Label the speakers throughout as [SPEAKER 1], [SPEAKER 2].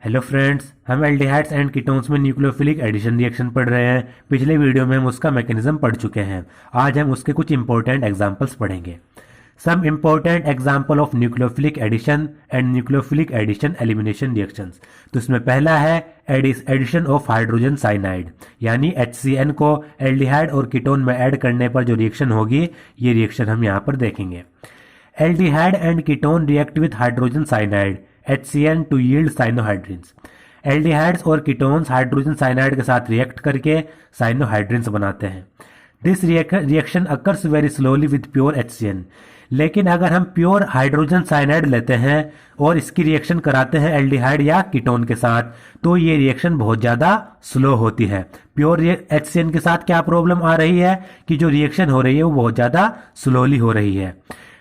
[SPEAKER 1] Hello friends, हम aldehydes and ketones में nucleophilic addition reaction पढ़ रहे हैं। पिछले वीडियो में हम उसका मैकेनिज्म पढ़ चुके हैं। आज हम उसके कुछ इंपॉर्टेंट एग्जांपल्स पढ़ेंगे। Some important example of nucleophilic addition and nucleophilic addition elimination reactions. तो इसमें पहला है एडिशन ऑफ हाइड्रोजन साइनाइड, यानी HCN को एल्डिहाइड और कीटोन में ऐड करने पर जो रिएक्शन होगी, ये रिएक्शन हम यहाँ पर देखेंगे। Aldehyde and ketone react with hydrogen cyanide HCN to yield cyanohydrins. Aldehydes और कीटोन्स हाइड्रोजन साइनाइड के साथ रिएक्ट करके साइनोहाइड्रिन्स बनाते हैं। This reaction occurs very slowly with pure HCN। लेकिन अगर हम प्योर हाइड्रोजन साइनाइड लेते हैं और इसकी रिएक्शन कराते हैं एल्डिहाइड या कीटोन के साथ, तो ये रिएक्शन बहुत ज़्यादा स्लो होती है। प्योर HCN के साथ क्या प्रॉब्लम आ रही है कि जो रिएक्शन हो रही है वो बहुत ज़्यादा स्लोली हो रही है।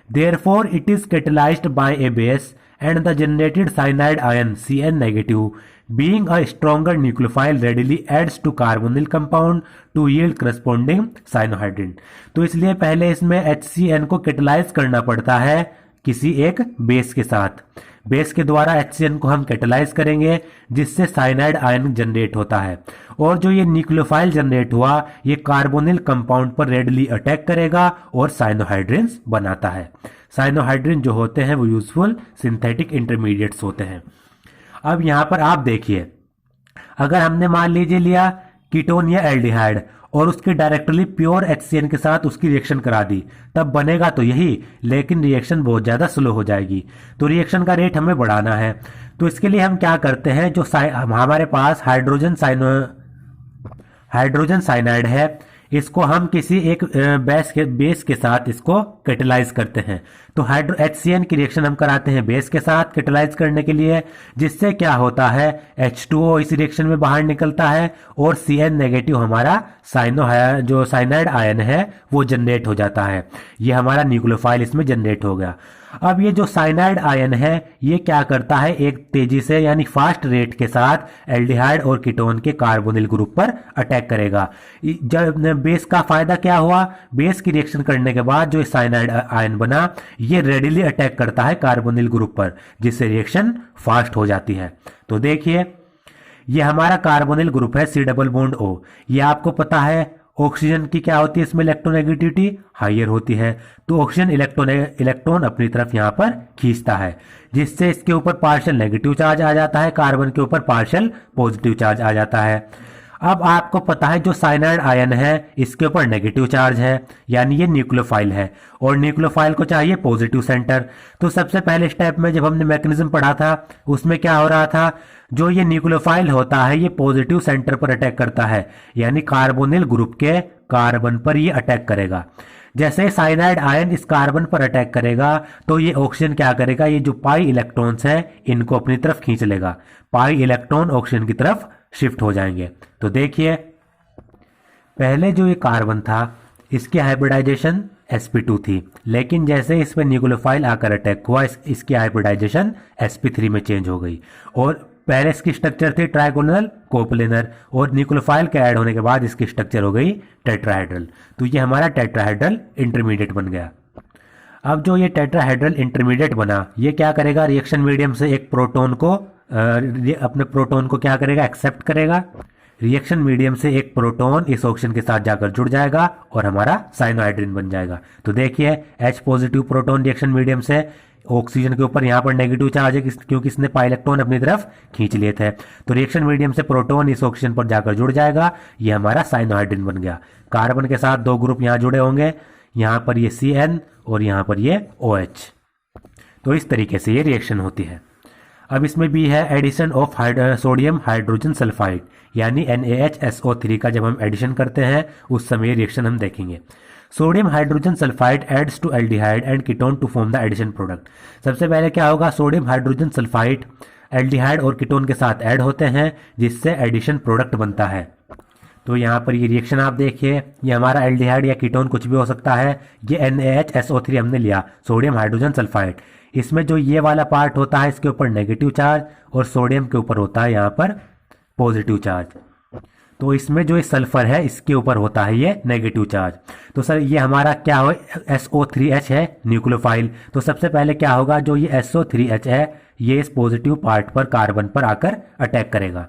[SPEAKER 1] Therefore it is catalysed by a base and the generated cyanide ion Cn negative, being a stronger nucleophile, readily adds to carbonyl compound to yield corresponding cyanohydrin। तो इसलिए पहले इसमें HCN को कैटेलाइज करना पड़ता है किसी एक बेस के साथ। बेस के द्वारा HCN को हम कैटेलाइज करेंगे जिससे साइनाइड आयन जनरेट होता है, और जो ये न्यूक्लियोफाइल जनरेट हुआ ये कार्बोनिल कंपाउंड पर रेडली अटैक करेगा और साइनोहाइड्रिन्स बनाता है। साइनोहाइड्रिन जो होते हैं वो यूजफुल सिंथेटिक इंटरमीडिएट्स होते हैं। अब यहाँ पर आप देखिए, अगर हमने मान लीजिए लिया कीटोन या एल्डिहाइड और उसके डायरेक्टली प्योर HCN के साथ उसकी रिएक्शन करा दी, तब बनेगा तो यही, लेकिन रिएक्शन बहुत ज़्यादा स्लो हो जाएगी। तो रिएक्शन का रेट हमें बढ़ाना है। तो इसके लिए हम क्या करते हैं, जो हमारे पास हाइड्रोजन साइनाइड है, इसको हम किसी एक बेस के साथ इसको कैटेलाइज करते हैं। तो HCN की रिएक्शन हम कराते हैं बेस के साथ कैटेलाइज करने के लिए, जिससे क्या होता है H2O इस रिएक्शन में बाहर निकलता है और Cn नेगेटिव हमारा जो साइनाइड आयन है वो जनरेट हो जाता है। ये हमारा न्यूक्लियोफाइल इसमें जनरेट हो गया। अब ये जो साइनाइड आयन है ये क्या करता है, एक तेजी से यानी फास्ट रेट के साथ एल्डिहाइड और कीटोन के कार्बोनिल ग्रुप पर अटैक करेगा। जब बेस का फायदा क्या हुआ, बेस की रिएक्शन करने के बाद जो साइनाइड आयन बना ये रेडिली अटैक करता है कार्बोनिल ग्रुप पर, जिससे रिएक्शन फास्ट हो जाती है। तो देखिए ये हमारा कार्बोनिल ग्रुप है C डबल बॉन्ड O। ये आपको पता है ऑक्सीजन की क्या होती है, इसमें इलेक्ट्रोनेगेटिविटी हाइयर होती है। तो ऑक्सीजन इलेक्ट्रॉन अपनी तरफ यहाँ पर खींचता है, जिससे इसके ऊपर पार्शियल नेगेटिव चार्ज आ जाता है, कार्बन के ऊपर पार्शियल पॉजिटिव चार्ज आ जाता है। अब आपको पता है जो साइनाइड आयन है इसके ऊपर नेगेटिव चार्ज है, यानी ये न्यूक्लियोफाइल है, और न्यूक्लियोफाइल को चाहिए पॉजिटिव सेंटर। तो सबसे पहले स्टेप में जब हमने मैकेनिज्म पढ़ा था उसमें क्या हो रहा था, जो ये न्यूक्लियोफाइल होता है ये पॉजिटिव सेंटर पर अटैक करता है, यानी कार्बोनिल ग्रुप के कार्बन पर ये अटैक करेगा। जैसे साइनाइड आयन इस कार्बन पर अटैक करेगा तो ये ऑक्सीजन क्या करेगा, ये जो पाई इलेक्ट्रॉन्स हैं इनको अपनी तरफ खींच लेगा। पाई इलेक्ट्रॉन ऑक्सीजन की तरफ शिफ्ट हो जाएंगे। तो देखिए पहले जो ये कार्बन था इसकी हाइब्रिडाइजेशन sp2 थी, लेकिन जैसे इस पर न्यूक्लियोफाइल आकर अटैक हुआ इसकी हाइब्रिडाइजेशन sp3 में चेंज हो गई, और पहले इसकी स्ट्रक्चर थी ट्राइगोनल कोप्लेनर, और न्यूक्लियोफाइल के ऐड होने के बाद इसकी स्ट्रक्चर हो गई टेट्राहेड्रल। तो ये हमारा टेट्राहेड्रल इंटरमीडिएट बन गया। अब जो ये टेट्राहेड्रल इंटरमीडिएट बना ये क्या करेगा, रिएक्शन मीडियम से एक प्रोटॉन को अपने प्रोटॉन को क्या करेगा, एक्सेप्ट करेगा। रिएक्शन मीडियम से एक प्रोटॉन इस ऑक्सीजन के साथ जाकर जुड़ जाएगा और हमारा साइनोहाइड्रिन बन जाएगा। तो देखिए H positive proton reaction medium से ऑक्सीजन के ऊपर यहाँ पर नेगेटिव चार्ज है क्योंकि इसने पाई इलेक्ट्रॉन अपनी तरफ खींच लिए थे। तो रिएक्शन मीडियम से प्रोटॉन इस ऑक्सीजन पर जाकर जुड़ जाएगा, ये हमारा साइनोहाइड्रिन बन गया। कार्बन के साथ दो ग्रुप यहाँ जुड़े होंगे, यहाँ पर ये Cn और यहाँ पर ये OH। तो इस तरीके से ये रिएक्शन होती है। अब इसमें भी है addition of sodium hydrogen sulphide, यानी NaHSO3 का जब हम एडिशन करते हैं उस समय रिएक्शन हम देखेंगे। Sodium hydrogen sulphide adds to aldehyde and ketone to form the addition product. सबसे पहले क्या होगा, सोडियम हाइड्रोजन सल्फाइड एल्डिहाइड और कीटोन के साथ ऐड होते हैं जिससे एडिशन प्रोडक्ट बनता है। तो यहाँ पर ये रिएक्शन आप देखिए, ये हमारा एल्डिहाइड या कीटोन कुछ भी हो सकता है। ये NaHSO3 हमने लिया, सोडियम हाइड्रोजन सल्फाइड। इसमें जो ये वाला पार्ट होता है इसके ऊपर नेगेटिव चार्ज और सोडियम के ऊपर होता है यहाँ पर पॉजिटिव चार्ज। तो इसमें जो सल्फर है इसके ऊपर होता है ये नेगेटिव चार्ज। तो सर ये हमारा क्या हो, SO3H है न्यूक्लियोफाइल। तो सबसे पहले क्या होगा, जो ये SO3H है ये इस पॉजिटिव पार्ट पर कार्बन पर आकर अटैक करेगा,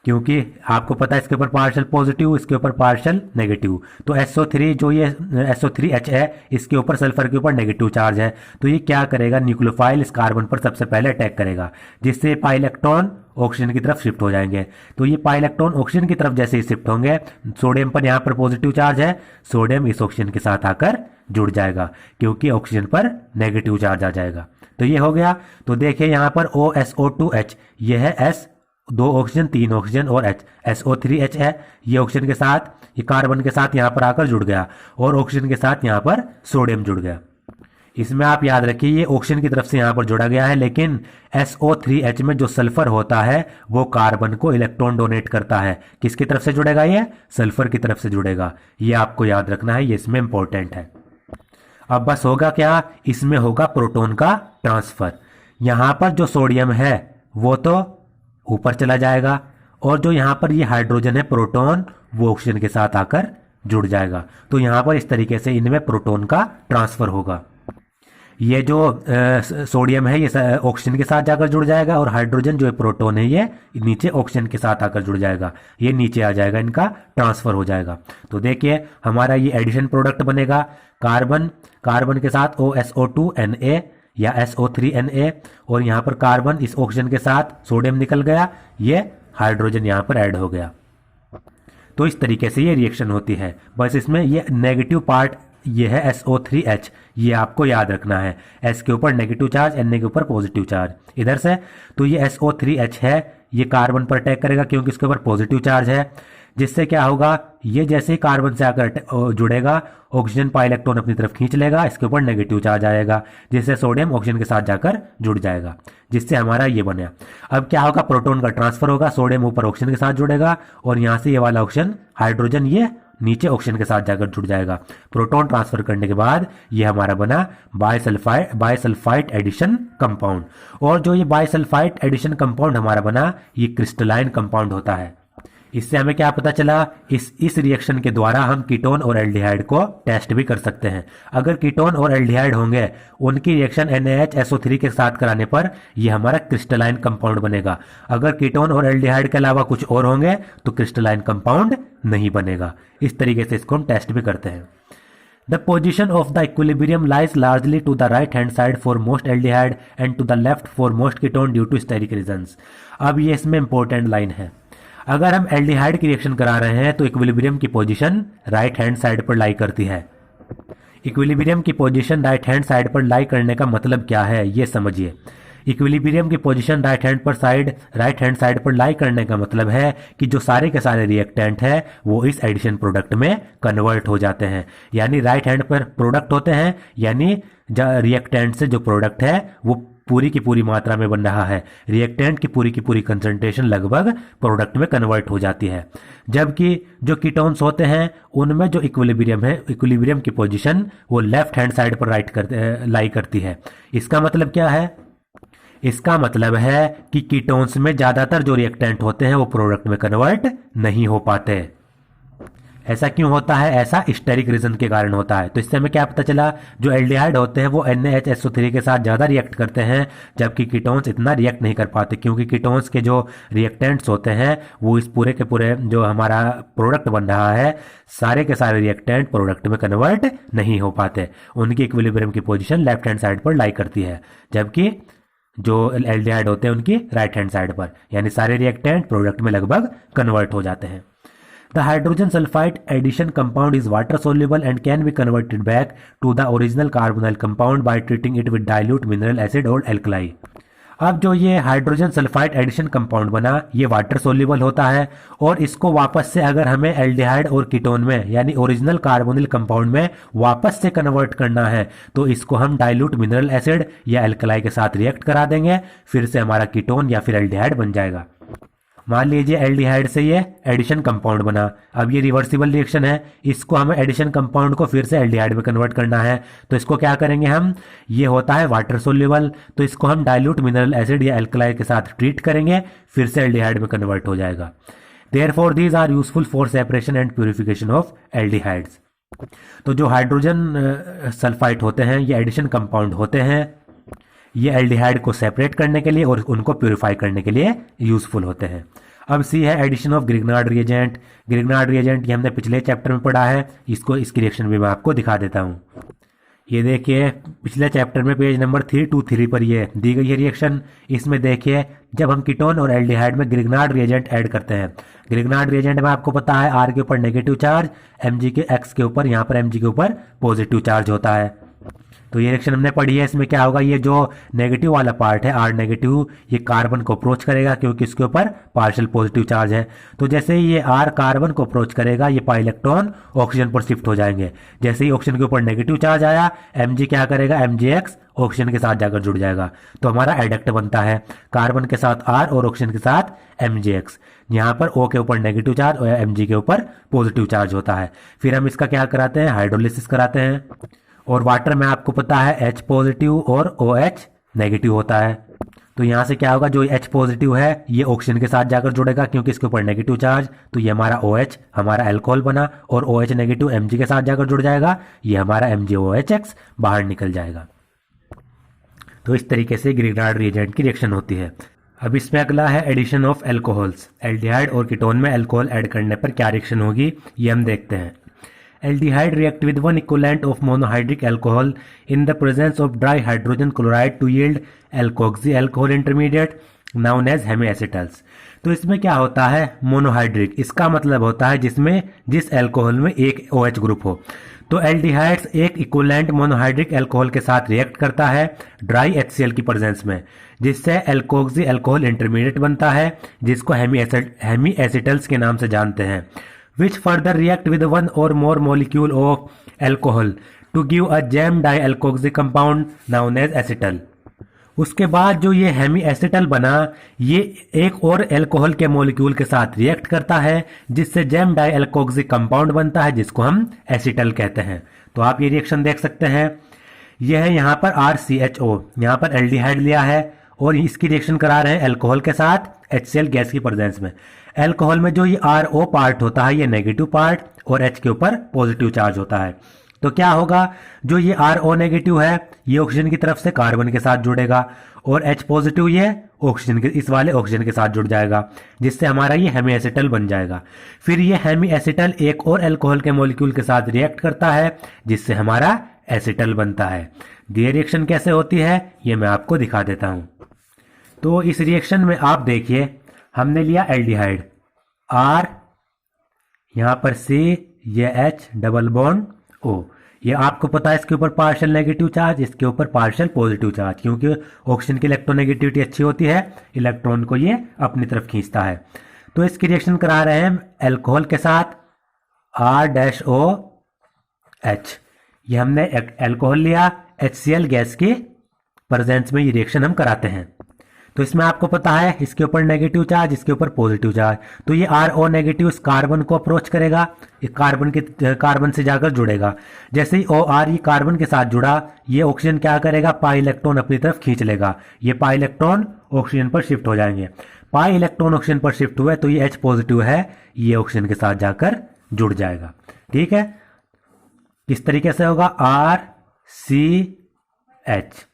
[SPEAKER 1] क्योंकि आपको पता है इसके ऊपर पार्शियल पॉजिटिव, इसके ऊपर पार्शियल नेगेटिव। तो SO3 जो ये SO3H है, इसके ऊपर सल्फर के ऊपर नेगेटिव चार्ज है, तो ये क्या करेगा, न्यूक्लियोफाइल इस कार्बन पर सबसे पहले अटैक करेगा, जिससे पाई इलेक्ट्रॉन ऑक्सीजन की तरफ शिफ्ट हो जाएंगे। तो ये पाई इलेक्ट्रॉन ऑक्सीजन की तरफ जैसे ही शिफ्ट होंगे, सोडियम पर यहाँ पर पॉजिटिव चार्ज है, सोडियम इस ऑक्सीजन के साथ आकर जुड़ जाएगा, क्योंकि ऑक्सीजन पर नेगेटिव चार्ज आ जाएगा। तो ये हो गया। तो देखिए यहाँ पर OSO2H, ये है S, 2 ऑक्सीजन 3 ऑक्सीजन, और H SO3H है, ये ऑक्सीजन के साथ, ये कार्बन के साथ यहाँ पर आकर जुड़ गया, और ऑक्सीजन के साथ यहाँ पर सोडियम जुड़ गया। इसमें आप याद रखिए ये ऑक्सीजन की तरफ से यहाँ पर जुड़ा गया है, लेकिन SO3H में जो सल्फर होता है वो कार्बन को इलेक्ट्रॉन डोनेट करता है। किसकी तरफ से जुड़ेगा, ये सल्फर की तरफ से जुड़ेगा। ये आपको याद रखना है, ये इसमें इंपॉर्टेंट है। अब बस होगा क्या, इसमें होगा प्रोटॉन का ट्रांसफर। यहां पर जो सोडियम है वो तो ऊपर चला जाएगा, और जो यहां पर ये हाइड्रोजन है प्रोटॉन, वो ऑक्सीजन के साथ आकर जुड़ जाएगा। तो यहां पर इस तरीके से इनमें प्रोटॉन का ट्रांसफर होगा। ये जो सोडियम है ये ऑक्सीजन के साथ जाकर जुड़ जाएगा, और हाइड्रोजन जो है प्रोटॉन है ये नीचे ऑक्सीजन के साथ आकर जुड़ जाएगा, ये नीचे आ जाएगा, इनका ट्रांसफर हो जाएगा। तो देखिए हमारा ये एडिशन प्रोडक्ट बनेगा, कार्बन के साथ OSO2Na या SO3Na, और यहाँ पर कार्बन इस ऑक्सीजन के साथ सोडियम निकल गया, ये हाइड्रोजन यहाँ पर ऐड हो गया। तो इस तरीके से ये रिएक्शन होती है। बस इसमें ये नेगेटिव पार्ट ये है SO3H, ये आपको याद रखना है। S के ऊपर नेगेटिव चार्ज, Na के ऊपर पॉजिटिव चार्ज इधर से। तो ये SO3H है, ये कार्बन पर अटैक करेगा क्योंकि इसके ऊपर पॉजिटिव चार्ज है, जिससे क्या होगा, ये जैसे ही कार्बन से आकर जुड़ेगा, ऑक्सीजन पाई इलेक्ट्रॉन अपनी तरफ खींच लेगा, इसके ऊपर नेगेटिव चार्ज आएगा, जिससे सोडियम ऑक्सीजन के साथ जाकर जुड़ जाएगा, जिससे हमारा ये बना। अब क्या होगा, प्रोटॉन का ट्रांसफर होगा, सोडियम ऊपर ऑक्सीजन के साथ जुड़ेगा, और यहां से ये वाला ऑक्सीजन हाइड्रोजन ये नीचे ऑक्सीजन के साथ जाकर जुड़ जाएगा। प्रोटॉन ट्रांसफर करने के बाद ये हमारा बना बाइसल्फाइड एडिशन कंपाउंड। और जो ये बाइसल्फाइड एडिशन कंपाउंड हमारा बना, ये क्रिस्टलाइन कंपाउंड होता है। इससे हमें क्या पता चला, इस रिएक्शन के द्वारा हम कीटोन और एल्डिहाइड को टेस्ट भी कर सकते हैं। अगर कीटोन और एल्डिहाइड होंगे, उनकी रिएक्शन NaHSO3 के साथ कराने पर ये हमारा क्रिस्टलाइन कंपाउंड बनेगा। अगर कीटोन और एल्डिहाइड के अलावा कुछ और होंगे तो क्रिस्टलाइन कंपाउंड नहीं बनेगा। इस तरीके से इसको हम टेस्ट भी करते हैं। The position of the equilibrium lies largely to the right hand side for most aldehyde and to the left for most ketone due to steric reasons। अब ये इसमें इंपॉर्टेंट लाइन है। अगर हम एल्डिहाइड की रिएक्शन करा रहे हैं तो इक्विलिब्रियम की पोजीशन राइट हैंड साइड पर लाई करती है। इक्विलिब्रियम की पोजीशन राइट हैंड साइड पर लाई करने का मतलब क्या है, ये समझिए। इक्विलिब्रियम की पोजीशन राइट हैंड साइड पर लाई करने का मतलब है कि जो सारे के सारे रिएक्टेंट हैं वो इस एडिशन प्रोडक्ट में कन्वर्ट हो जाते हैं। यानी राइट हैंड पर प्रोडक्ट होते हैं, यानी रिएक्टेंट से जो प्रोडक्ट है वो पूरी की पूरी मात्रा में बन रहा है। रिएक्टेंट की पूरी कंसंट्रेशन लगभग प्रोडक्ट में कन्वर्ट हो जाती है। जबकि जो कीटोन्स होते हैं उनमें जो इक्विलिब्रियम है, इक्विलिब्रियम की पोजीशन वो लेफ्ट हैंड साइड पर लाई करती है। इसका मतलब क्या है, इसका मतलब है कि कीटोन्स में ज्यादातर जो रिएक्टेंट होते हैं वो प्रोडक्ट में कन्वर्ट नहीं हो पाते। ऐसा क्यों होता है, ऐसा स्टेरिक रीजन के कारण होता है। तो इससे हमें क्या पता चला, जो एल्डिहाइड होते हैं वो NaHSO3 के साथ ज्यादा रिएक्ट करते हैं, जबकि कीटोन्स इतना रिएक्ट नहीं कर पाते, क्योंकि कीटोन्स के जो रिएक्टेंट्स होते हैं वो इस पूरे के पूरे जो हमारा प्रोडक्ट बन रहा है, सारे के सारे रिएक्टेंट प्रोडक्ट में कन्वर्ट नहीं हो पाते। उनकी इक्विलिब्रियम की पोजिशन लेफ्ट हैंड साइड पर लाई करती है, जबकि जो एल्डिहाइड होते हैं उनकी राइट हैंड साइड पर, यानी सारे रिएक्टेंट प्रोडक्ट में लगभग कन्वर्ट हो जाते हैं। The hydrogen sulfide addition compound is water soluble and can be converted back to the original carbonyl compound by treating it with dilute mineral acid or alkali। अब जो ये हाइड्रोजन सल्फाइड एडिशन कंपाउंड बना, ये water soluble होता है, और इसको वापस से अगर हमें एल्डिहाइड और कीटोन में यानी ओरिजिनल कार्बोनिल कंपाउंड में वापस से कन्वर्ट करना है तो इसको हम डाइल्यूट मिनरल एसिड या एल्कलाई के साथ रिएक्ट करा देंगे, फिर से हमारा कीटोन या फिर एल्डिहाइड बन जाएगा। मान लीजिए एल्डिहाइड से ये एडिशन कंपाउंड बना, अब ये रिवर्सिबल रिएक्शन है, इसको हमें एडिशन कंपाउंड को फिर से एल्डिहाइड में कन्वर्ट करना है, तो इसको क्या करेंगे हम, ये होता है वाटर सोल्यूबल, तो इसको हम डाइल्यूट मिनरल एसिड या एल्कलाई के साथ ट्रीट करेंगे, फिर से एल्डिहाइड में कन्वर्ट हो जाएगा। Therefore these are useful for separation and purification of aldehydes. तो जो हाइड्रोजन सल्फाइड होते हैं ये एडिशन कंपाउंड होते हैं, ये एल्डिहाइड को सेपरेट करने के लिए और उनको प्यूरिफाई करने के लिए यूजफुल होते हैं। अब सी है addition of Grignard reagent. Grignard reagent ये हमने पिछले चैप्टर में पढ़ा है, इसकी रिएक्शन भी मैं आपको दिखा देता हूँ। ये देखिए पिछले चैप्टर में पेज नंबर 323 पर ये दी गई है रिएक्शन। इसमें देखिए जब हम कीटोन और एल्डिहाइड में ग्रिग्नार्ड रिएजेंट ऐड करते हैं, ग्रिग्नार्ड रिएजेंट में आपको पता है आर के ऊपर नेगेटिव चार्ज, एमजी के एक्स के ऊपर, यहाँ पर एमजी के ऊपर पॉजिटिव चार्ज होता है। तो ये रिएक्शन हमने पढ़ी है, इसमें क्या होगा, ये जो नेगेटिव वाला पार्ट है आर नेगेटिव, ये कार्बन को अप्रोच करेगा क्योंकि इसके ऊपर पार्शियल पॉजिटिव चार्ज है। तो जैसे ही ये आर कार्बन को अप्रोच करेगा, ये पाई इलेक्ट्रॉन ऑक्सीजन पर शिफ्ट हो जाएंगे। जैसे ही ऑक्सीजन के ऊपर नेगेटिव चार्ज आया, एमजी क्या करेगा, एमजी एक्स ऑक्सीजन के साथ जाकर जुड़ जाएगा। तो हमारा एडक्ट बनता है कार्बन के साथ आर और ऑक्सीजन के साथ एमजी एक्स। यहाँ पर ओ के ऊपर नेगेटिव चार्ज और एमजी के ऊपर पॉजिटिव चार्ज होता है। फिर हम इसका क्या कराते हैं, हाइड्रोलिसिस कराते हैं। और वाटर में आपको पता है H पॉजिटिव और OH नेगेटिव होता है। तो यहाँ से क्या होगा, जो H पॉजिटिव है ये ऑक्सीजन के साथ जाकर जुड़ेगा क्योंकि इसके ऊपर नेगेटिव चार्ज, तो ये हमारा OH हमारा अल्कोहल बना, और OH नेगेटिव Mg के साथ जाकर जुड़ जाएगा, ये हमारा MgOH बाहर निकल जाएगा। तो इस तरीके से ग्रिग्नार्ड रिएजेंट की रिएक्शन होती है। अब इसमें अगला है एडिशन ऑफ एल्कोहल्स। एल्डिहाइड और कीटोन में अल्कोहल ऐड करने पर क्या रिएक्शन होगी, ये हम देखते हैं। Aldehyde react with one equivalent of monohydric alcohol in the presence of dry hydrogen chloride to yield alkoxy alcohol intermediate known as hemiacetals। तो इसमें क्या होता है, मोनोहाइड्रिक, इसका मतलब होता है जिस अल्कोहल में एक OH ग्रुप हो। तो एल्डिहाइड्स एक इक्विवेलेंट मोनोहाइड्रिक अल्कोहल के साथ रिएक्ट करता है ड्राई HCl की प्रेजेंस में, जिससे अल्कोक्सी अल्कोहल इंटरमीडिएट बनता है, जिसको हेमीएसिटल्स के नाम से जानते हैं, which further react with one or more molecule of alcohol to give a jam dialkoxy compound known as acetal। उसके बाद जो ये हेमी एसिटल बना, ये एक और अल्कोहल के मॉलिक्यूल के साथ रिएक्ट करता है, जिससे जैम डाइअल्कोक्सी कंपाउंड बनता है, जिसको हम एसिटल कहते हैं। तो आप ये रिएक्शन देख सकते हैं, यह है यहाँ पर RCHO, यहाँ पर एल्डिहाइड लिया है और इसकी रिएक्शन करा रहे हैं अल्कोहल के साथ HCl गैस की प्रेजेंस में। अल्कोहल में जो ये RO पार्ट होता है ये नेगेटिव पार्ट और H के ऊपर पॉजिटिव चार्ज होता है। तो क्या होगा, जो ये RO नेगेटिव है ये ऑक्सीजन की तरफ से कार्बन के साथ जुड़ेगा और H पॉजिटिव ये ऑक्सीजन के इस वाले ऑक्सीजन के साथ जुड़ जाएगा, जिससे हमारा ये हेमीएसिटल बन जाएगा। फिर ये हेमीएसिटल एक और अल्कोहल के मॉलिक्यूल के साथ रिएक्ट करता है, जिससे हमारा एसिटल बनता है। ये रिएक्शन कैसे होती है ये मैं आपको दिखा देता हूं। तो इस रिएक्शन में आप देखिए, हमने लिया एल्डिहाइड R, यहां पर C, ये H डबल बॉन्ड O। ये आपको पता है इसके ऊपर पार्शियल नेगेटिव चार्ज, इसके ऊपर पार्शियल पॉजिटिव चार्ज, क्योंकि ऑक्सीजन की इलेक्ट्रोनेगेटिविटी अच्छी होती है, इलेक्ट्रॉन को ये अपनी तरफ खींचता है। तो इसकी रिएक्शन करा रहे हैं अल्कोहल के साथ R-OH। ये हमने अल्कोहल लिया, HCl गैस की प्रेजेंस में ये रिएक्शन हम कराते हैं। तो इसमें आपको पता है इसके ऊपर नेगेटिव चार्ज, इसके ऊपर पॉजिटिव चार्ज, तो ये RO नेगेटिव इस कार्बन को अप्रोच करेगा, इस कार्बन से जाकर जुड़ेगा। जैसे ही OR ये कार्बन के साथ जुड़ा, ये ऑक्सीजन क्या करेगा, पाई इलेक्ट्रॉन अपनी तरफ खींच लेगा, ये पाई इलेक्ट्रॉन ऑक्सीजन पर शिफ्ट हो जाएंगे। पाई इलेक्ट्रॉन ऑक्सीजन पर शिफ्ट हुए तो ये H पॉजिटिव है, ये ऑक्सीजन के साथ जाकर जुड़ जाएगा। ठीक है, किस तरीके से होगा, RCH,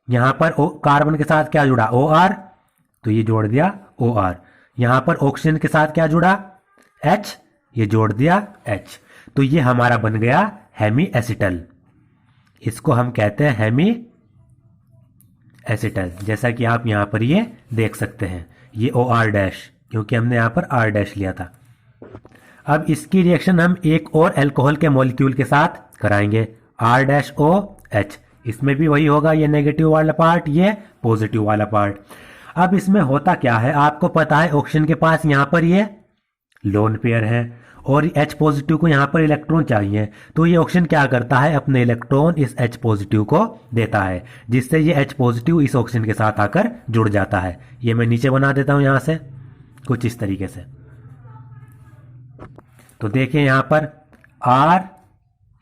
[SPEAKER 1] यहां पर कार्बन के साथ क्या जुड़ा, OR, तो ये जोड़ दिया OR। यहां पर ऑक्सीजन के साथ क्या जुड़ा, H, ये जोड़ दिया H। तो ये हमारा बन गया हेमी एसिटल, इसको हम कहते हैं हेमी एसिटल, जैसा कि आप यहां पर ये देख सकते हैं, ये OR डैश, क्योंकि हमने यहां पर R डैश लिया था। अब इसकी रिएक्शन हम एक और अल्कोहल के मॉलिक्यूल के साथ कराएंगे, R-OH। इसमें भी वही होगा, ये नेगेटिव वाला पार्ट, ये पॉजिटिव वाला पार्ट। अब इसमें होता क्या है, आपको पता है ऑक्सीजन के पास यहाँ पर ये लोन पेयर है और H पॉजिटिव को यहाँ पर इलेक्ट्रॉन चाहिए, तो ये ऑक्सीजन क्या करता है, अपने इलेक्ट्रॉन इस H पॉजिटिव को देता है, जिससे ये H पॉजिटिव इस ऑक्सीजन के साथ आकर जुड़ जाता है। ये मैं नीचे बना देता हूँ यहाँ से कुछ इस तरीके से। तो देखिए यहाँ पर R,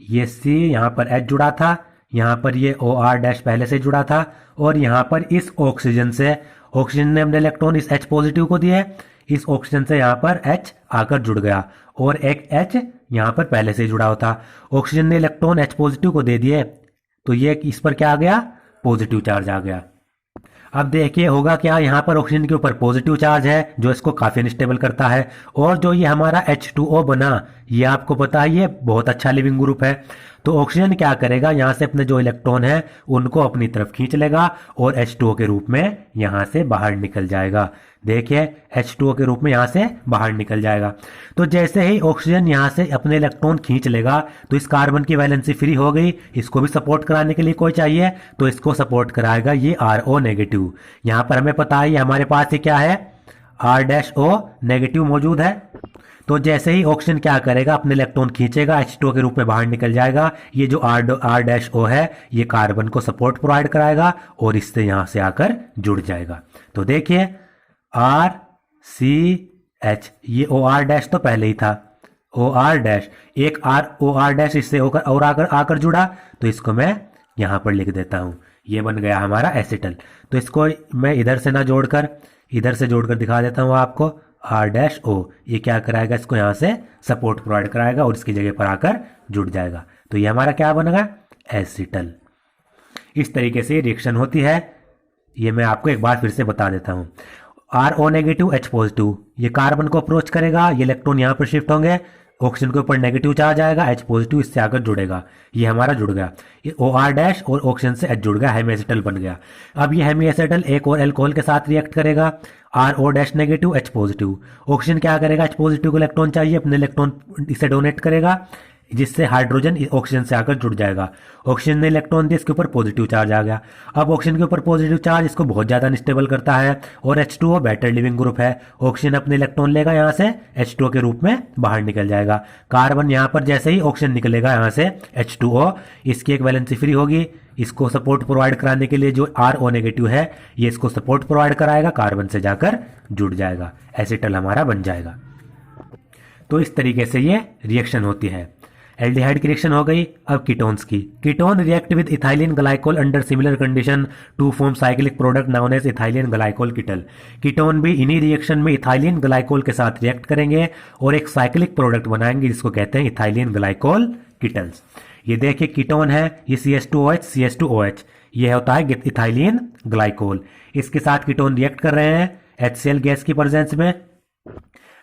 [SPEAKER 1] ये C, यहाँ पर H जुड़ा था, यहाँ पर ये OR डैश पहले से जुड़ा था, और यहाँ पर इस ऑक्सीजन से, ऑक्सीजन ने अपने इलेक्ट्रॉन इस H पॉजिटिव को दिए, इस ऑक्सीजन से यहाँ पर H आकर जुड़ गया, और एक H यहाँ पर पहले से जुड़ा होता। ऑक्सीजन ने इलेक्ट्रॉन H पॉजिटिव को दे दिए, तो ये इस पर क्या आ गया, पॉजिटिव चार्ज आ गया। अब देखिए होगा क्या, यहाँ पर ऑक्सीजन के ऊपर पॉजिटिव चार्ज है जो इसको काफी अनस्टेबल करता है, और जो ये हमारा H2O बना, ये आपको पता है ये बहुत अच्छा लिविंग ग्रुप है। तो ऑक्सीजन क्या करेगा, यहाँ से अपने जो इलेक्ट्रॉन है उनको अपनी तरफ खींच लेगा और H2O के रूप में यहाँ से बाहर निकल जाएगा। देखिए H2O के रूप में यहाँ से बाहर निकल जाएगा। तो जैसे ही ऑक्सीजन यहाँ से अपने इलेक्ट्रॉन खींच लेगा तो इस कार्बन की वैलेंसी फ्री हो गई, इसको भी सपोर्ट कराने के लिए कोई चाहिए तो इसको सपोर्ट कराएगा ये RO नेगेटिव। यहाँ पर हमें पता है हमारे पास ये क्या है, R-O नेगेटिव मौजूद है। तो जैसे ही ऑक्सीजन क्या करेगा, अपने इलेक्ट्रॉन खींचेगा, H2O के रूप में बाहर निकल जाएगा। ये जो R-O है ये कार्बन को सपोर्ट प्रोवाइड कराएगा और इससे यहां से आकर जुड़ जाएगा। तो देखिए RCH, ये OR- तो पहले ही था, OR-, एक OR- इससे होकर और आकर जुड़ा, तो इसको मैं यहां पर लिख देता हूं, ये बन गया हमारा एसिटल। तो इसको मैं इधर से ना जोड़कर इधर से जोड़कर दिखा देता हूं आपको, R-O ये क्या कराएगा, इसको यहां से सपोर्ट प्रोवाइड कराएगा और इसकी जगह पर आकर जुड़ जाएगा। तो ये हमारा क्या बनेगा, एसिटल। इस तरीके से रिएक्शन होती है। ये मैं आपको एक बार फिर से बता देता हूं। RO नेगेटिव H पॉजिटिव, ये कार्बन को अप्रोच करेगा, ये इलेक्ट्रॉन यहां पर शिफ्ट होंगे, ऑक्सीजन के ऊपर नेगेटिव चार्ज आएगा, H पॉजिटिव इससे आकर जुड़ेगा, ये हमारा जुड़ गया। ये OR- और ऑक्सीजन से H जुड़ गया, हेमी एसिटल बन गया। अब ये हेमी एसिटल एक और अल्कोहल के साथ रिएक्ट करेगा, RO- negative H positive. Oxygen क्या करेगा, H पॉजिटिव को इलेक्ट्रॉन चाहिए, अपने इलेक्ट्रॉन इसे डोनेट करेगा, जिससे हाइड्रोजन ऑक्सीजन से आकर जुड़ जाएगा। ऑक्सीजन ने इलेक्ट्रॉन दिया, इसके ऊपर पॉजिटिव चार्ज आ गया। अब ऑक्सीजन के ऊपर पॉजिटिव चार्ज इसको बहुत ज्यादा अनस्टेबल करता है, और H2O बेटर लिविंग ग्रुप है। ऑक्सीजन अपने इलेक्ट्रॉन लेगा, यहाँ से H2O के रूप में बाहर निकल जाएगा। कार्बन यहाँ पर जैसे ही ऑक्सीजन निकलेगा यहाँ से H2O, इसकी एक वैलेंसी फ्री होगी, इसको सपोर्ट प्रोवाइड कराने के लिए जो RO नेगेटिव है ये इसको सपोर्ट प्रोवाइड कराएगा, कार्बन से जाकर जुड़ जाएगा, एसिटल हमारा बन जाएगा। तो इस तरीके से ये रिएक्शन होती है। एल्डिहाइड की रिएक्शन हो गई। अब कीटोन्स की। Ketone react with ethylene glycol under similar condition to form cyclic product known as ethylene glycol ketal. Ketone भी इन्हीं रिएक्शन में इथाइलिन ग्लाइकोल के साथ रिएक्ट करेंगे और एक साइक्लिक प्रोडक्ट बनाएंगे जिसको कहते हैं इथाइलिन ग्लाइकोल कीटल्स। ये देखिए कीटोन है, ये CH2OH CH2OH, ये होता है इथाइलिन ग्लाइकोल। इसके साथ कीटोन रिएक्ट कर रहे हैं HCl गैस की प्रेजेंस में।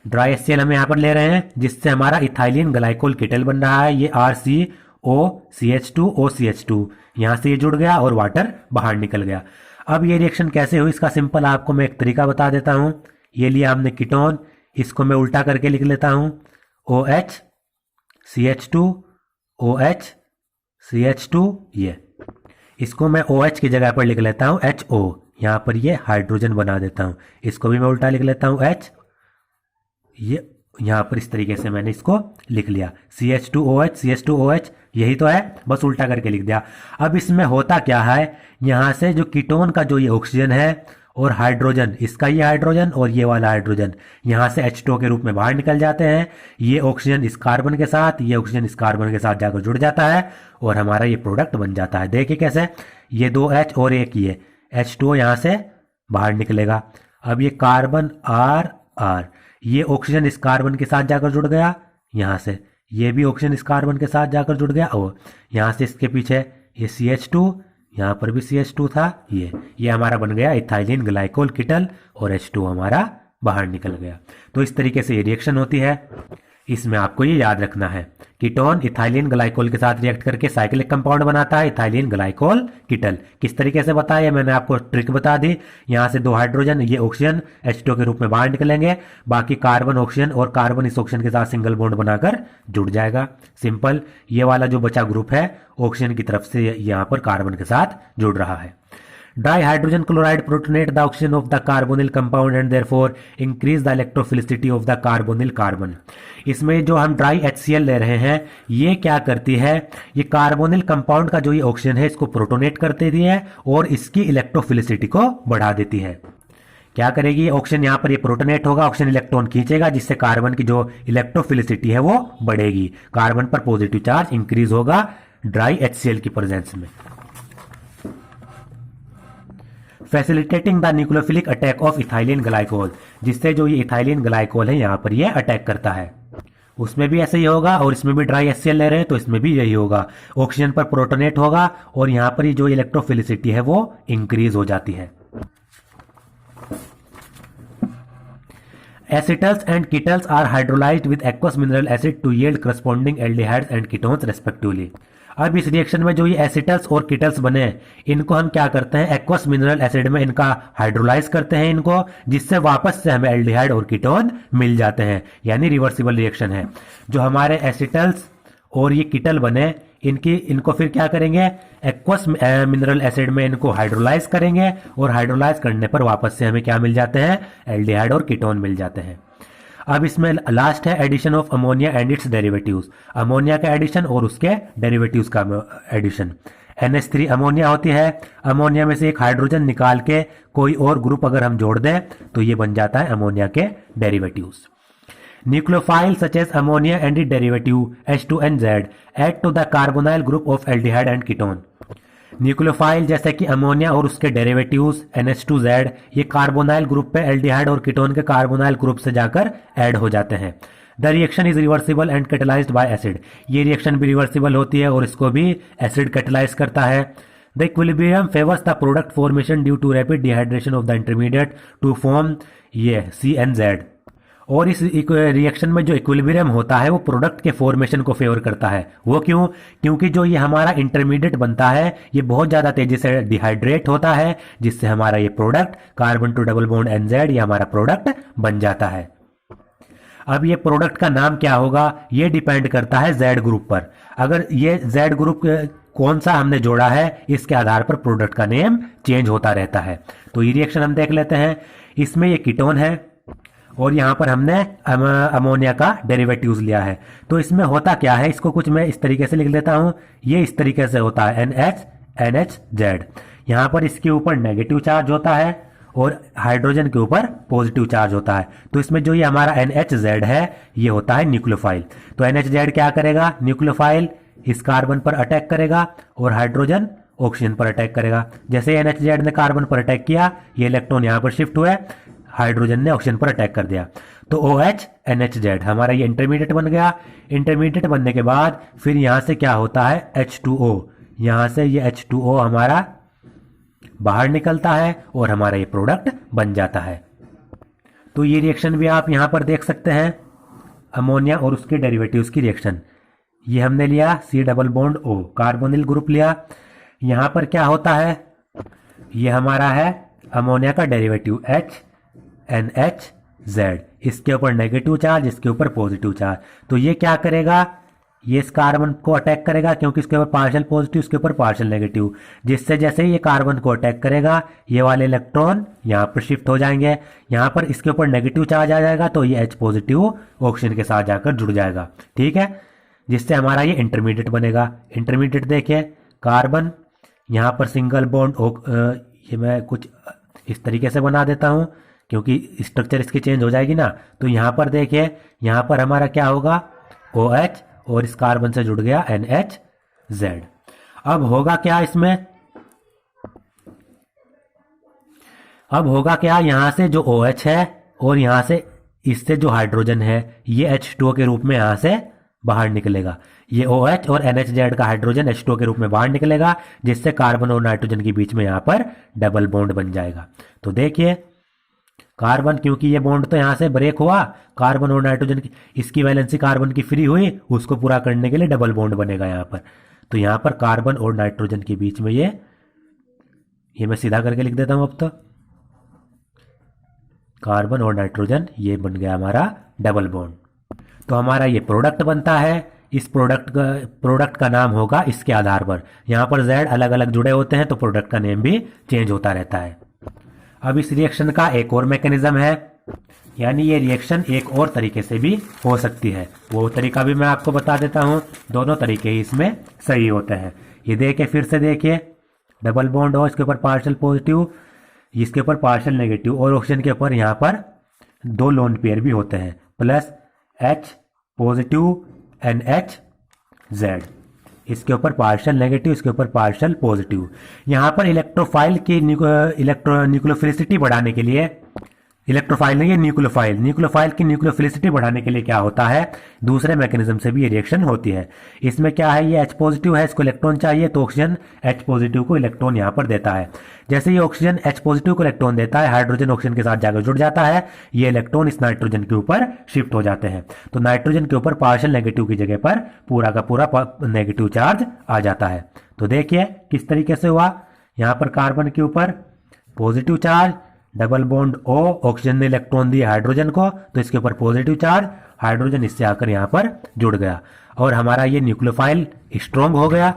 [SPEAKER 1] ड्राई HCl हम यहाँ पर ले रहे हैं जिससे हमारा इथाइलिन ग्लाइकोल कीटल बन रहा है। ये RCOCH2OCH2 यहाँ से ये जुड़ गया और वाटर बाहर निकल गया। अब ये रिएक्शन कैसे हुई इसका सिंपल आपको मैं एक तरीका बता देता हूँ। ये लिया हमने कीटोन, इसको मैं उल्टा करके लिख लेता हूँ, OH CH2 OH CH2, ये इसको मैं OH की जगह पर लिख लेता हूँ HO, यहाँ पर ये हाइड्रोजन बना देता हूँ। इसको भी मैं उल्टा लिख लेता हूँ H, ये यहाँ पर इस तरीके से मैंने इसको लिख लिया CH2OH CH2OH, यही तो है, बस उल्टा करके लिख दिया। अब इसमें होता क्या है, यहाँ से जो कीटोन का जो ये ऑक्सीजन है और हाइड्रोजन, इसका ये हाइड्रोजन और ये वाला हाइड्रोजन यहाँ से H2O के रूप में बाहर निकल जाते हैं। ये ऑक्सीजन इस कार्बन के साथ, ये ऑक्सीजन इस कार्बन के साथ जाकर जुड़ जाता है और हमारा ये प्रोडक्ट बन जाता है। देखिए कैसे, ये 2H और एक ये H2O यहाँ से बाहर निकलेगा। अब ये कार्बन R, ये ऑक्सीजन इस कार्बन के साथ जाकर जुड़ गया, यहाँ से ये भी ऑक्सीजन इस कार्बन के साथ जाकर जुड़ गया और यहाँ से इसके पीछे ये CH2, यहाँ पर भी CH2 था, ये हमारा बन गया इथाइलिन ग्लाइकोल कीटल और H2 हमारा बाहर निकल गया। तो इस तरीके से ये रिएक्शन होती है। इसमें आपको ये याद रखना है, कीटोन इथाइलिन ग्लाइकोल के साथ रिएक्ट करके साइक्लिक कंपाउंड बनाता है इथाइलिन ग्लाइकोल कीटल। किस तरीके से बताया मैंने आपको ट्रिक बता दी। यहाँ से 2 हाइड्रोजन, ये ऑक्सीजन H2O के रूप में बाहर निकलेंगे, बाकी कार्बन ऑक्सीजन और कार्बन इस ऑक्सीजन के साथ सिंगल बॉन्ड बनाकर जुड़ जाएगा। सिंपल, ये वाला जो बचा ग्रुप है ऑक्सीजन की तरफ से यहाँ पर कार्बन के साथ जुड़ रहा है। Di hydrogen chloride protonate the oxygen of the carbonyl compound and therefore increase the electrophilicity of the carbonyl carbon. इसमें जो हम ड्राई HCl ले रहे हैं ये क्या करती है, ये कार्बोनिल कंपाउंड का जो ये ऑक्सीजन है इसको प्रोटोनेट कर देती है और इसकी इलेक्ट्रोफिलिसिटी को बढ़ा देती है। क्या करेगी, ऑक्सीजन यहाँ पर ये प्रोटोनेट होगा, ऑक्सीजन इलेक्ट्रॉन खींचेगा जिससे कार्बन की जो इलेक्ट्रोफिलिसिटी है वो बढ़ेगी, कार्बन पर पॉजिटिव चार्ज इंक्रीज होगा ड्राई HCl की प्रेजेंस में। Facilitating the nucleophilic attack of ethylene glycol, जिससे जो ये इथाइलिन ग्लाइकोल है यहाँ पर ये अटैक करता है। उसमें भी ऐसे ही होगा और इसमें भी ड्राई HCl ले रहे हैं तो इसमें भी यही होगा, ऑक्सीजन पर प्रोटोनेट होगा और यहाँ पर ये जो इलेक्ट्रोफिलिसिटी है वो इंक्रीज हो जाती है। Acetals and ketals are hydrolyzed with aqueous mineral acid to yield corresponding aldehydes and ketones respectively. अब इस रिएक्शन में जो ये एसिटल्स और कीटल्स बने इनको हम क्या करते हैं, एक्वस मिनरल एसिड में इनका हाइड्रोलाइज करते हैं इनको, जिससे वापस से हमें एल्डिहाइड और कीटोन मिल जाते हैं, यानी रिवर्सिबल रिएक्शन है। जो हमारे एसिटल्स और ये कीटल बने इनको फिर क्या करेंगे, एक्वस मिनरल एसिड में इनको हाइड्रोलाइज करेंगे और हाइड्रोलाइज करने पर वापस से हमें क्या मिल जाते हैं, एल्डिहाइड और कीटोन मिल जाते हैं। अब इसमें लास्ट है addition of ammonia and its derivatives, ammonia का एडिशन और उसके डेरिवेटिव्स का एडिशन। NH3 अमोनिया होती है, अमोनिया में से एक हाइड्रोजन निकाल के कोई और ग्रुप अगर हम जोड़ दें तो ये बन जाता है अमोनिया के derivatives. Nucleophile such as ammonia and it derivative H2NZ add to the carbonyl group of aldehyde and ketone. Nucleophile जैसे कि अमोनिया और उसके डेरिवेटिव्स NH2Z ये कार्बोनाइल ग्रुप पे एल्डिहाइड और कीटोन के कार्बोनाइल ग्रुप से जाकर ऐड हो जाते हैं। The reaction is reversible and catalysed by acid, ये रिएक्शन भी रिवर्सिबल होती है और इसको भी एसिड कैटलाइज करता है। The equilibrium favours the product formation due to rapid dehydration of the intermediate to form ये CNZ। और इस रिएक्शन में जो इक्विलिब्रियम होता है वो प्रोडक्ट के फॉर्मेशन को फेवर करता है। वो क्यों? क्योंकि जो ये हमारा इंटरमीडिएट बनता है ये बहुत ज़्यादा तेजी से डिहाइड्रेट होता है, जिससे हमारा ये product carbon two double bond NZ ये हमारा प्रोडक्ट बन जाता है। अब ये प्रोडक्ट का नाम क्या होगा ये डिपेंड करता है Z ग्रुप पर। अगर ये Z ग्रुप कौन सा हमने जोड़ा है इसके आधार पर प्रोडक्ट का नेम चेंज होता रहता है। तो ये रिएक्शन हम देख लेते हैं। इसमें ये कीटोन है और यहाँ पर हमने अमोनिया का डेरिवेटिव्स लिया है। तो इसमें होता क्या है, इसको कुछ मैं इस तरीके से लिख लेता हूँ। ये इस तरीके से होता है NH यहाँ पर इसके ऊपर नेगेटिव चार्ज होता है और हाइड्रोजन के ऊपर पॉजिटिव चार्ज होता है। तो इसमें जो ये हमारा NHZ है ये होता है न्यूक्लियोफाइल। तो NHZ क्या करेगा, न्यूक्लियोफाइल इस कार्बन पर अटैक करेगा और हाइड्रोजन ऑक्सीजन पर अटैक करेगा। जैसे NHZ ने कार्बन पर अटैक किया ये इलेक्ट्रॉन यहाँ पर शिफ्ट हुए, हाइड्रोजन ने ऑक्सीजन पर अटैक कर दिया। तो OH NHZ हमारा ये इंटरमीडिएट बन गया। इंटरमीडिएट बनने के बाद फिर यहाँ से क्या होता है H2O, यहाँ से ये H2O हमारा बाहर निकलता है और हमारा ये प्रोडक्ट बन जाता है। तो ये रिएक्शन भी आप यहाँ पर देख सकते हैं, अमोनिया और उसके डेरिवेटिव्स की रिएक्शन। ये हमने लिया C double bond O carbonyl group लिया। यहाँ पर क्या होता है, ये हमारा है अमोनिया का डेरिवेटिव NHZ, इसके ऊपर नेगेटिव चार्ज इसके ऊपर पॉजिटिव चार्ज। तो ये क्या करेगा, ये इस कार्बन को अटैक करेगा क्योंकि इसके ऊपर पार्शियल पॉजिटिव इसके ऊपर पार्शियल नेगेटिव, जिससे जैसे ही ये कार्बन को अटैक करेगा ये वाले इलेक्ट्रॉन यहाँ पर शिफ्ट हो जाएंगे। यहाँ पर इसके ऊपर नेगेटिव चार्ज आ जाएगा तो ये H पॉजिटिव ऑक्सीजन के साथ जाकर जुड़ जाएगा, ठीक है, जिससे हमारा ये इंटरमीडिएट बनेगा। इंटरमीडिएट देखिए कार्बन यहाँ पर सिंगल बॉन्ड, ये मैं कुछ इस तरीके से बना देता हूँ क्योंकि स्ट्रक्चर इसकी चेंज हो जाएगी ना। तो यहाँ पर देखिए यहाँ पर हमारा क्या होगा OH और इस कार्बन से जुड़ गया NHZ। अब होगा क्या इसमें, अब होगा क्या, यहाँ से जो OH है और यहाँ से इससे जो हाइड्रोजन है ये H2O के रूप में यहाँ से बाहर निकलेगा। ये OH और NHZ का हाइड्रोजन H2O के रूप में बाहर निकलेगा, जिससे कार्बन और नाइट्रोजन के बीच में यहाँ पर डबल बॉन्ड बन जाएगा। तो देखिए कार्बन, क्योंकि ये बॉन्ड तो यहाँ से ब्रेक हुआ, कार्बन और नाइट्रोजन की इसकी वैलेंसी कार्बन की फ्री हुई, उसको पूरा करने के लिए डबल बॉन्ड बनेगा यहाँ पर। तो यहाँ पर कार्बन और नाइट्रोजन के बीच में ये मैं सीधा करके लिख देता हूँ। अब तो कार्बन और नाइट्रोजन ये बन गया हमारा डबल बॉन्ड। तो हमारा ये प्रोडक्ट बनता है। इस प्रोडक्ट का नाम होगा इसके आधार पर। यहाँ पर Z अलग अलग जुड़े होते हैं तो प्रोडक्ट का नेम भी चेंज होता रहता है। अब इस रिएक्शन का एक और मैकेनिज्म है, यानी ये रिएक्शन एक और तरीके से भी हो सकती है। वो तरीका भी मैं आपको बता देता हूँ। दोनों तरीके ही इसमें सही होते हैं। ये देखिए फिर से देखिए, डबल बॉन्ड हो, इसके ऊपर पार्शियल पॉजिटिव, इसके ऊपर पार्शियल नेगेटिव और ऑक्सीजन के ऊपर यहाँ पर 2 लोन पेयर भी होते हैं, प्लस H पॉजिटिव NHZ, इसके ऊपर पार्शियल नेगेटिव इसके ऊपर पार्शियल पॉजिटिव। यहाँ पर इलेक्ट्रोफाइल की न्यूक्लियोफिलिसिटी बढ़ाने के लिए इलेक्ट्रोफाइल नहीं है, न्यूक्लियोफाइल। न्यूक्लियोफाइल की न्यूक्लियोफिलिसिटी बढ़ाने के लिए क्या होता है, दूसरे मैकेनिज्म से भी ये रिएक्शन होती है। इसमें क्या है, ये H पॉजिटिव है, इसको इलेक्ट्रॉन चाहिए, तो ऑक्सीजन H पॉजिटिव को इलेक्ट्रॉन यहाँ पर देता है। जैसे ये ऑक्सीजन H पॉजिटिव को इलेक्ट्रॉन देता है, हाइड्रोजन ऑक्सीजन के साथ जाकर जुड़ जाता है, ये इलेक्ट्रॉन इस नाइट्रोजन के ऊपर शिफ्ट हो जाते हैं। तो नाइट्रोजन के ऊपर पार्शियल नेगेटिव की जगह पर पूरा का पूरा नेगेटिव चार्ज आ जाता है। तो देखिए किस तरीके से हुआ, यहाँ पर कार्बन के ऊपर positive charge, double bond O, oxygen ने इलेक्ट्रॉन दिया हाइड्रोजन को, तो इसके ऊपर पॉजिटिव चार्ज, हाइड्रोजन इससे आकर यहां पर जुड़ गया और हमारा ये न्यूक्लियोफाइल स्ट्रॉन्ग हो गया।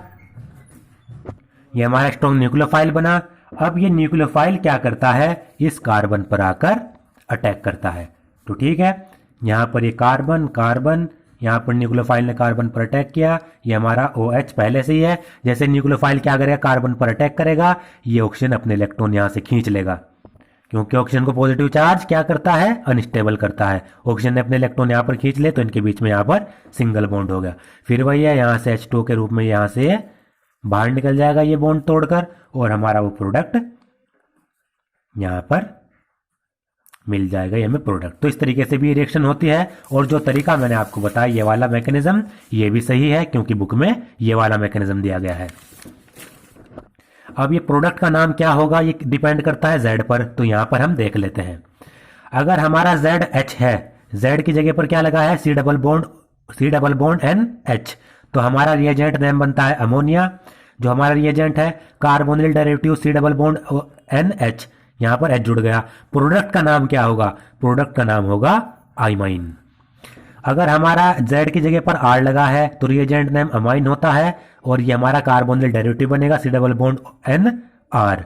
[SPEAKER 1] ये हमारा स्ट्रॉन्ग न्यूक्लियोफाइल बना। अब ये न्यूक्लियोफाइल क्या करता है, इस कार्बन पर आकर अटैक करता है। तो ठीक है, यहां पर ये कार्बन कार्बन, यहां पर न्यूक्लियोफाइल ने कार्बन पर अटैक किया, ये हमारा OH पहले से ही है। जैसे न्यूक्लियोफाइल क्या करेगा, कार्बन पर अटैक करेगा, ये ऑक्सीजन अपने इलेक्ट्रॉन यहां से खींच लेगा, क्योंकि ऑक्सीजन को पॉजिटिव चार्ज क्या करता है, अनस्टेबल करता है। ऑक्सीजन ने अपने इलेक्ट्रॉन यहाँ पर खींच ले, तो इनके बीच में यहाँ पर सिंगल बॉन्ड हो गया। फिर वही है, यहाँ से H2 के रूप में यहाँ से बाहर निकल जाएगा ये बॉन्ड तोड़कर, और हमारा वो प्रोडक्ट यहाँ पर मिल जाएगा, ये हमें प्रोडक्ट। तो इस तरीके से भी रिएक्शन होती है। और जो तरीका मैंने आपको बताया ये वाला मैकेनिज्म, ये भी सही है, क्योंकि बुक में ये वाला मैकेनिज्म दिया गया है। अब ये प्रोडक्ट का नाम क्या होगा, ये डिपेंड करता है Z पर। तो यहां पर हम देख लेते हैं, अगर हमारा ZH है, Z की जगह पर क्या लगा है, C डबल बॉन्ड NH, तो हमारा रिएजेंट नेम बनता है अमोनिया। जो हमारा रिएजेंट है carbonyl derivative C double bond NH, यहां पर H जुड़ गया। प्रोडक्ट का नाम क्या होगा, प्रोडक्ट का नाम होगा आइमाइन। अगर हमारा Z की जगह पर R लगा है तो रिएजेंट नेम अमाइन होता है, और ये हमारा कार्बोनिल डेरिवेटिव बनेगा C डबल बॉन्ड NR,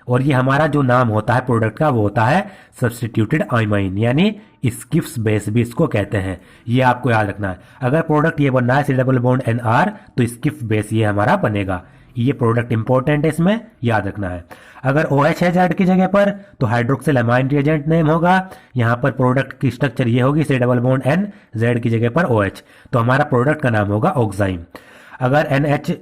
[SPEAKER 1] और ये हमारा जो नाम होता है प्रोडक्ट का वो होता है सब्स्टिट्यूटेड आइमाइन, यानी स्किफ्स बेस भी इसको कहते हैं। ये आपको याद रखना है, अगर प्रोडक्ट ये बनना है C डबल बॉन्ड NR तो स्किफ्स बेस ये हमारा बनेगा। ये प्रोडक्ट इंपॉर्टेंट है, इसमें याद रखना है। अगर OH है Z की जगह पर तो हाइड्रोक्सिल अमाइन रिएजेंट नेम होगा। यहाँ पर प्रोडक्ट की स्ट्रक्चर ये होगी C double bond N, Z की जगह पर OH, तो हमारा प्रोडक्ट का नाम होगा ऑक्साइम। अगर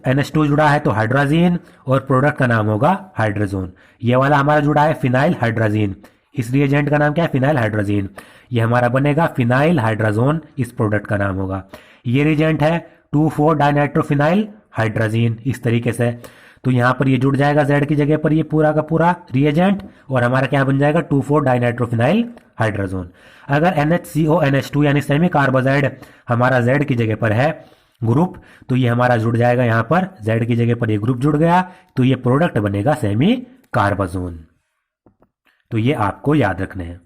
[SPEAKER 1] NH2 जुड़ा है तो हाइड्राजीन, और प्रोडक्ट का नाम होगा हाइड्रोजोन। ये वाला हमारा जुड़ा है फिनाइल हाइड्राजीन, इस रिएजेंट का नाम क्या है, फिनाइल हाइड्राजीन। ये हमारा बनेगा फिनाइल हाइड्राजोन, इस प्रोडक्ट का नाम होगा। ये रिएजेंट है 2,4 डाइनाइट्रोफिनाइल हाइड्राजीन, इस तरीके से। तो यहाँ पर ये जुड़ जाएगा Z की जगह पर ये पूरा का पूरा रिएजेंट, और हमारा क्या बन जाएगा 2,4 डाइनाइट्रोफिनाइल हाइड्राजोन। अगर NHCO NH2 यानी सेमी कार्बोजाइड हमारा Z की जगह पर है ग्रुप, तो ये हमारा जुड़ जाएगा यहाँ पर Z की जगह पर ये ग्रुप जुड़ गया, तो ये प्रोडक्ट बनेगा सेमी कार्बाजोन। तो ये आपको याद रखने हैं।